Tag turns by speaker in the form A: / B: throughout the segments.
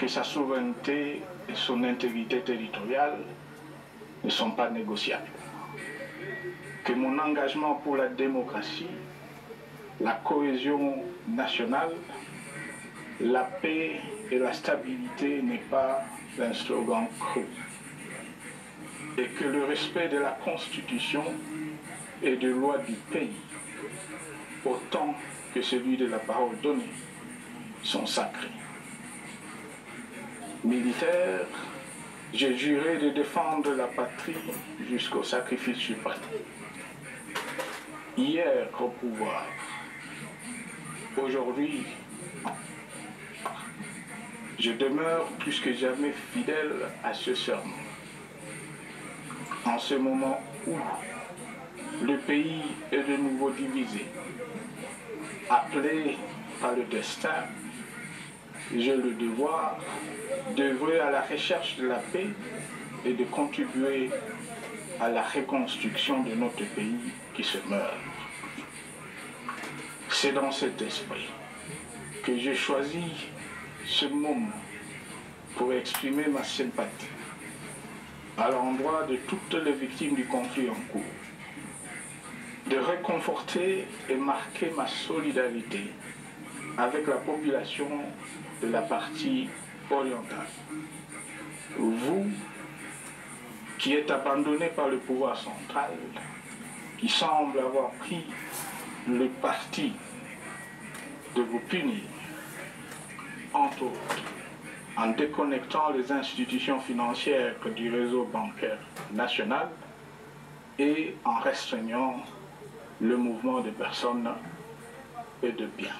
A: que sa souveraineté et son intégrité territoriale ne sont pas négociables. Que mon engagement pour la démocratie, la cohésion nationale, la paix et la stabilité n'est pas un slogan creux. Et que le respect de la Constitution et des lois du pays, autant que celui de la parole donnée, sont sacrés. Militaire, j'ai juré de défendre la patrie jusqu'au sacrifice suprême. Hier au pouvoir, aujourd'hui, je demeure plus que jamais fidèle à ce serment. En ce moment où le pays est de nouveau divisé, appelé par le destin, j'ai le devoir d'œuvrer à la recherche de la paix et de contribuer à la reconstruction de notre pays qui se meurt. C'est dans cet esprit que j'ai choisi ce moment pour exprimer ma sympathie à l'endroit de toutes les victimes du conflit en cours, de réconforter et marquer ma solidarité avec la population de la partie orientale. Vous, qui êtes abandonnés par le pouvoir central, qui semble avoir pris le parti de vous punir, entre autres, en déconnectant les institutions financières du réseau bancaire national et en restreignant le mouvement de personnes et de biens.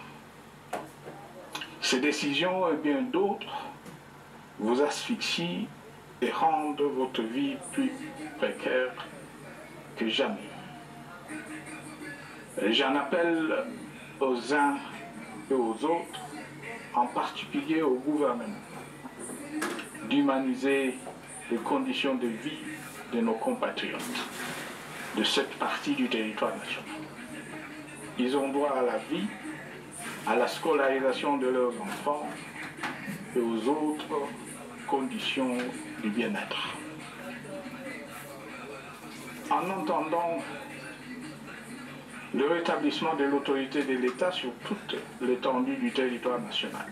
A: Ces décisions et bien d'autres vous asphyxient et rendent votre vie plus précaire que jamais. J'en appelle aux uns et aux autres, en particulier au gouvernement, d'humaniser les conditions de vie de nos compatriotes de cette partie du territoire national. Ils ont droit à la vie, à la scolarisation de leurs enfants et aux autres conditions du bien-être. En entendant le rétablissement de l'autorité de l'État sur toute l'étendue du territoire national,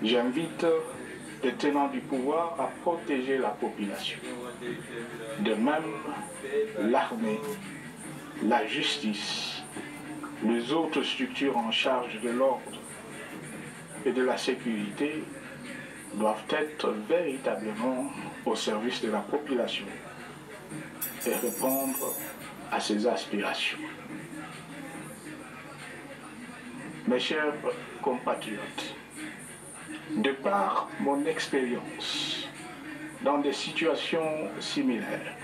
A: j'invite les tenants du pouvoir à protéger la population. De même, l'armée, la justice, les autres structures en charge de l'ordre et de la sécurité doivent être véritablement au service de la population et répondre à ses aspirations. Mes chers compatriotes, de par mon expérience dans des situations similaires,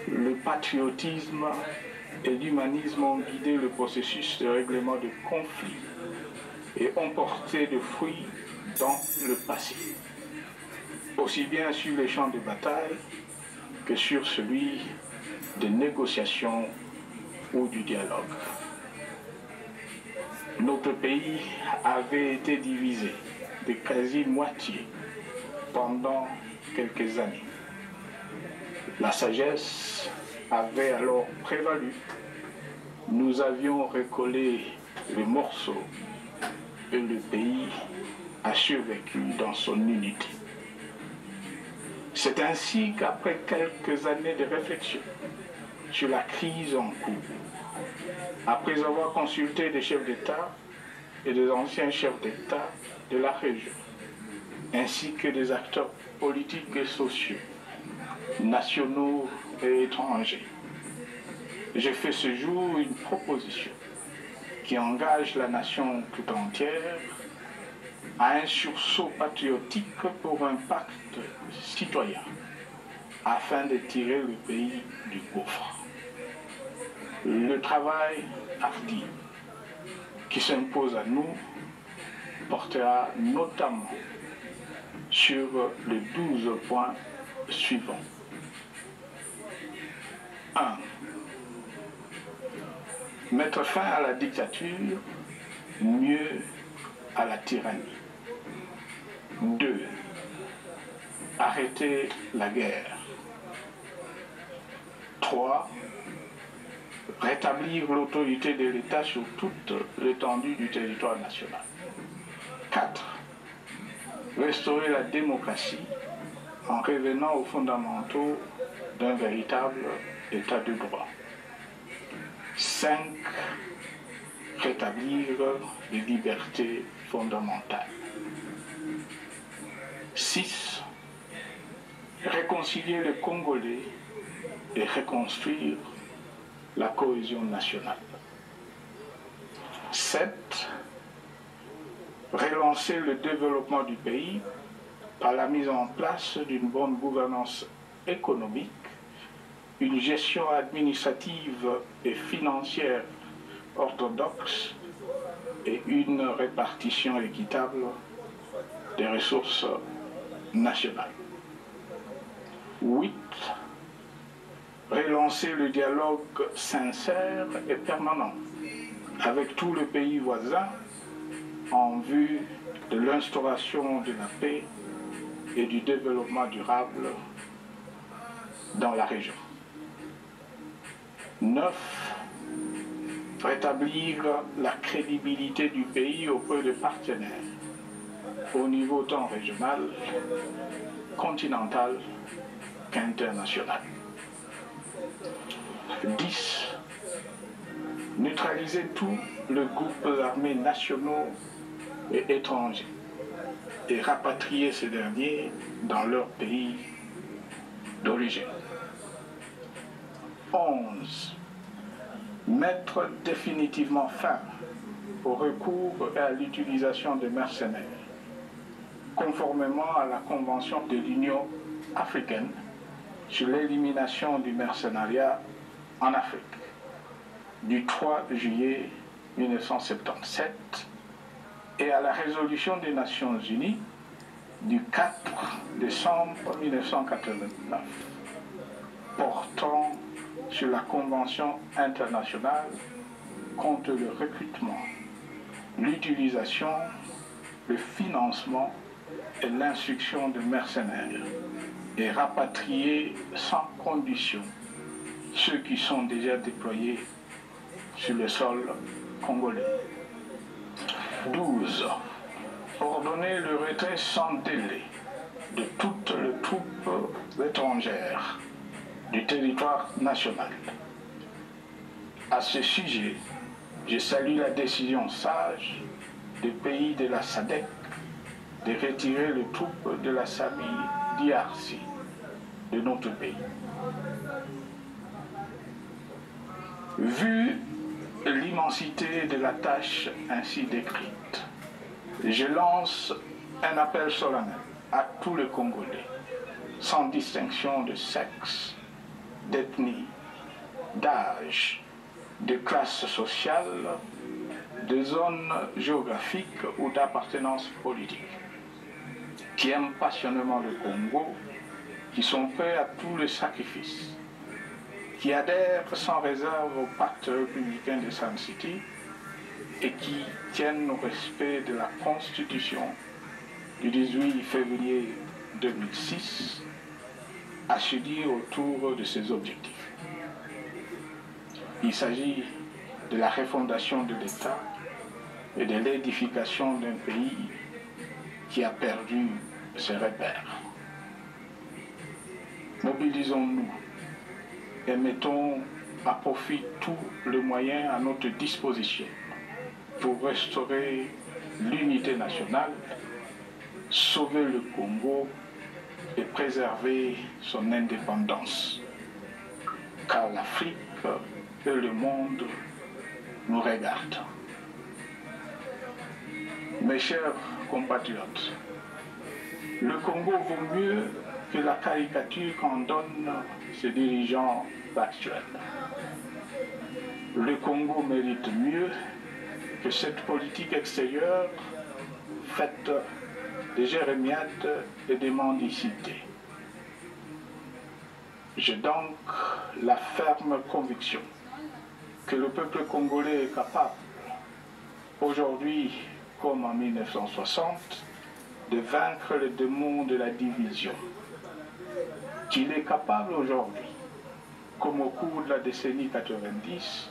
A: le patriotisme et l'humanisme ont guidé le processus de règlement de conflits et ont porté de fruits dans le passé, aussi bien sur les champs de bataille que sur celui de négociation ou du dialogue. Notre pays avait été divisé de quasi-moitié pendant quelques années. La sagesse avait alors prévalu. Nous avions recollé les morceaux et le pays a survécu dans son unité. C'est ainsi qu'après quelques années de réflexion sur la crise en cours, après avoir consulté des chefs d'État et des anciens chefs d'État de la région, ainsi que des acteurs politiques et sociaux, nationaux et étrangers, j'ai fait ce jour une proposition qui engage la nation tout entière à un sursaut patriotique pour un pacte citoyen afin de tirer le pays du gouffre. Le travail hardi qui s'impose à nous portera notamment sur les 12 points suivants. 1. Mettre fin à la dictature, mieux à la tyrannie. 2. Arrêter la guerre. 3. Rétablir l'autorité de l'État sur toute l'étendue du territoire national. 4. Restaurer la démocratie en revenant aux fondamentaux d'un véritable État de droit. 5. Rétablir les libertés fondamentales. 6. Réconcilier les Congolais et reconstruire la cohésion nationale. 7. Relancer le développement du pays par la mise en place d'une bonne gouvernance économique, une gestion administrative et financière orthodoxe et une répartition équitable des ressources nationales. 8. Relancer le dialogue sincère et permanent avec tous les pays voisins en vue de l'instauration de la paix et du développement durable dans la région. 9. Rétablir la crédibilité du pays auprès des partenaires au niveau tant régional, continental qu'international. 10. Neutraliser tous les groupes armés nationaux et étrangers et rapatrier ces derniers dans leur pays d'origine. 11. Mettre définitivement fin au recours et à l'utilisation des mercenaires, conformément à la Convention de l'Union africaine sur l'élimination du mercenariat en Afrique du 3 juillet 1977 et à la résolution des Nations Unies du 4 décembre 1989 portant sur la Convention internationale contre le recrutement, l'utilisation, le financement et l'instruction de mercenaires et rapatrier sans condition ceux qui sont déjà déployés sur le sol congolais. 12. Ordonner le retrait sans délai de toutes les troupes étrangères du territoire national. À ce sujet, je salue la décision sage des pays de la SADC de retirer les troupes de la SAMI DRC de notre pays. Vu l'immensité de la tâche ainsi décrite, je lance un appel solennel à tous les Congolais, sans distinction de sexe, d'ethnie, d'âge, de classe sociale, de zone géographique ou d'appartenance politique, qui aiment passionnément le Congo, qui sont prêts à tous les sacrifices, qui adhèrent sans réserve au pacte républicain de Sun City et qui tiennent au respect de la Constitution du 18 février 2006, à se dire autour de ces objectifs. Il s'agit de la refondation de l'État et de l'édification d'un pays qui a perdu ses repères. Mobilisons-nous et mettons à profit tous les moyens à notre disposition pour restaurer l'unité nationale, sauver le Congo et préserver son indépendance. Car l'Afrique et le monde nous regardent. Mes chers compatriotes, le Congo vaut mieux que la caricature qu'en donnent ses dirigeants actuels. Le Congo mérite mieux que cette politique extérieure faite de jérémiades et de mendicité. J'ai donc la ferme conviction que le peuple congolais est capable, aujourd'hui comme en 1960, de vaincre le démon de la division, qu'il est capable aujourd'hui, comme au cours de la décennie 90,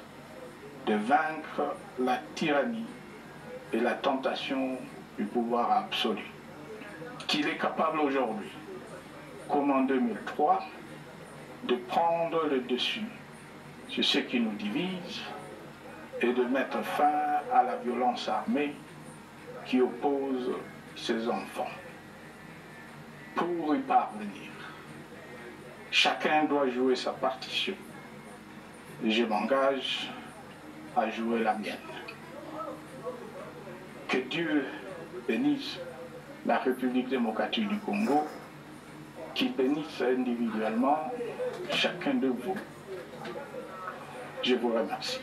A: de vaincre la tyrannie et la tentation du pouvoir absolu. Qu'il est capable aujourd'hui, comme en 2003, de prendre le dessus sur ce qui nous divise et de mettre fin à la violence armée qui oppose ses enfants. Pour y parvenir, chacun doit jouer sa partition. Et je m'engage à jouer la mienne. Que Dieu bénisse la République démocratique du Congo, qu'il bénisse individuellement chacun de vous. Je vous remercie.